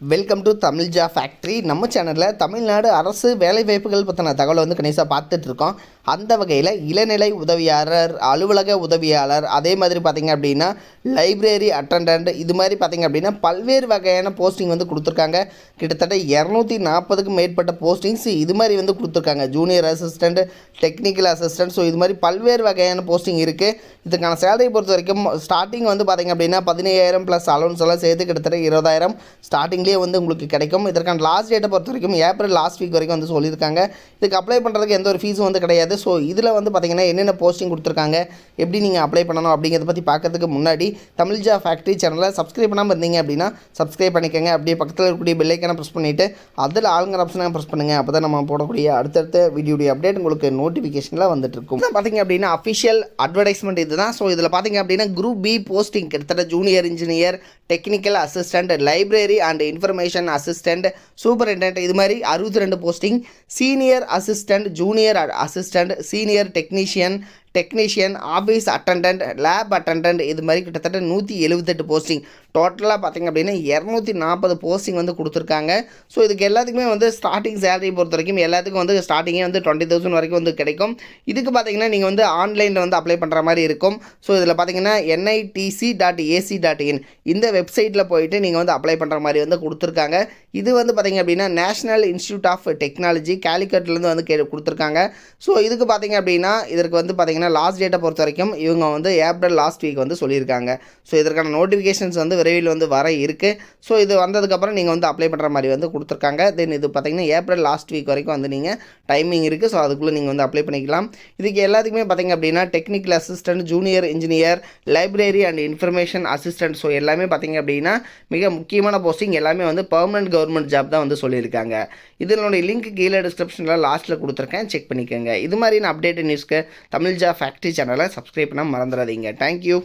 Welcome to Tamil ஜா factory. நம்ம சேனலில் தமிழ்நாடு அரசு வேலைவாய்ப்புகள் பற்றின தகவலை வந்து கணிசாக பார்த்துட்ருக்கோம். அந்த வகையில் இளநிலை உதவியாளர், அலுவலக உதவியாளர், அதே மாதிரி பார்த்திங்க அப்படின்னா லைப்ரரி அட்டண்டன்ட், இது மாதிரி பார்த்திங்க அப்படின்னா பல்வேறு வகையான போஸ்டிங் வந்து கொடுத்துருக்காங்க. கிட்டத்தட்ட 240க்கும் மேற்பட்ட போஸ்டிங்ஸ் இது மாதிரி வந்து கொடுத்துருக்காங்க. Junior assistant, technical assistant, so இது மாதிரி பல்வேறு வகையான போஸ்டிங் இருக்குது. இதுக்கான சேலரி பொறுத்த வரைக்கும் ஸ்டார்டிங் வந்து பார்த்திங்க அப்படின்னா 15,000 ப்ளஸ் அலௌன்ஸ் எல்லாம் சேர்த்து கிட்டத்தட்ட 20,000 ஸ்டார்டிங்லேயே வந்து உங்களுக்கு கிடைக்கும். இதற்கான லாஸ்ட் டேட்டை பொறுத்த வரைக்கும் ஏப்ரல் லாஸ்ட் வீக் வரைக்கும் வந்து சொல்லியிருக்காங்க. இதுக்கு அப்ளை பண்ணுறதுக்கு எந்த ஒரு ஃபீஸும் வந்து கிடையாது. ஸோ இதில் வந்து பார்த்திங்கன்னா என்னென்ன போஸ்டிங் கொடுத்துருக்காங்க, எப்படி நீங்கள் அப்ளை பண்ணணும் அப்படிங்கிறத பற்றி பார்க்கறதுக்கு முன்னாடி தமிழ் ஜா ஃபேக்ட்ரி சேனலை சப்ஸ்கிரைப் பண்ணாமல் இருந்தீங்க அப்படின்னா சப்ஸ்கிரைப் பண்ணிக்கோங்க. அப்படியே பக்கத்தில் இருக்கக்கூடிய பெல் ஐக்கானை ப்ரெஸ் பண்ணிவிட்டு அதில் ஆளுங்கிற ஆப்ஷனை ப்ரெஸ் பண்ணுங்கள். அப்போ தான் நம்ம போடக்கூடிய அடுத்தடுத்த வீடியோடைய அப்டேட் உங்களுக்கு நோட்டிஃபிகேஷனில் வந்துட்டு இருக்கும். பார்த்திங்க அப்படின்னா அஃபிஷியல் அட்வர்டைஸ்மெண்ட் இது தான். ஸோ இதில் பார்த்திங்க அப்படின்னா குரூப் பி போஸ்டிங் கிட்டத்தட்ட junior engineer, technical assistant, library and information assistant, superintendent, இது மாதிரி 62 posting. Senior assistant, junior assistant, senior technician, office attendance, lab attendance, இது மாதிரி கிட்டத்தட்ட 178 போஸ்டிங். டோட்டலாக பார்த்திங்க அப்படின்னா 240 போஸ்டிங் வந்து கொடுத்துருக்காங்க. ஸோ இதுக்கு எல்லாத்துக்குமே வந்து ஸ்டார்டிங் சேலரி பொறுத்த வரைக்கும் எல்லாத்துக்கும் வந்து ஸ்டார்டிங்கே வந்து 20,000 வரைக்கும் வந்து கிடைக்கும். இதுக்கு பார்த்திங்கன்னா நீங்கள் வந்து ஆன்லைனில் வந்து அப்ளை பண்ணுற மாதிரி இருக்கும். ஸோ இதில் பார்த்திங்கன்னா nitc.ac.in இந்த வெப்சைட்டில் போயிட்டு நீங்கள் வந்து அப்ளை பண்ணுற மாதிரி வந்து கொடுத்துருக்காங்க. இது வந்து பார்த்திங்க அப்படின்னா நேஷ்னல் இன்ஸ்டியூட் ஆஃப் டெக்னாலஜி கேலிக்கட்லேருந்து வந்து கொடுத்துருக்காங்க. ஸோ இதுக்கு பார்த்திங்க அப்படின்னா இதற்கு வந்து பார்த்திங்கன்னா லாஸ்ட் டேட்டை பொறுத்த வரைக்கும் இவங்க வந்து ஏப்ரல் லாஸ்ட் வீக் வந்து சொல்லியிருக்காங்க. ஸோ இதற்கான நோட்டிஃபிகேஷன்ஸ் வந்து விரைவில் வந்து வர இருக்குது. ஸோ இது வந்ததுக்கப்புறம் நீங்கள் வந்து அப்ளை பண்ணுற மாதிரி வந்து கொடுத்துருக்காங்க. தென் இது பார்த்திங்கன்னா ஏப்ரல் லாஸ்ட் வீக் வரைக்கும் வந்து நீங்கள் டைமிங் இருக்குது. ஸோ அதுக்குள்ளே நீங்கள் வந்து அப்ளை பண்ணிக்கலாம். இதுக்கு எல்லாத்துக்குமே பார்த்திங்க அப்படின்னா technical assistant, junior engineer, library and information assistant, so எல்லாமே பார்த்திங்க அப்படின்னா மிக முக்கியமான போஸ்டிங். எல்லாமே வந்து பெர்மனன்ட் கவர்மெண்ட் ஜாப் தான் வந்து சொல்லியிருக்காங்க. இதனுடைய லிங்க் கீழே டிஸ்கிரிப்ஷனில் லாஸ்ட்டில் கொடுத்துருக்கேன், செக் பண்ணிக்கோங்க. இது மாதிரி நான் அப்டேட் நியூஸ்க்கு தமிழ் ஜா ஃபேக்ட்ரி சேனலை சப்ஸ்கிரைப் பண்ண மறந்துடாதீங்க. தேங்க்யூ.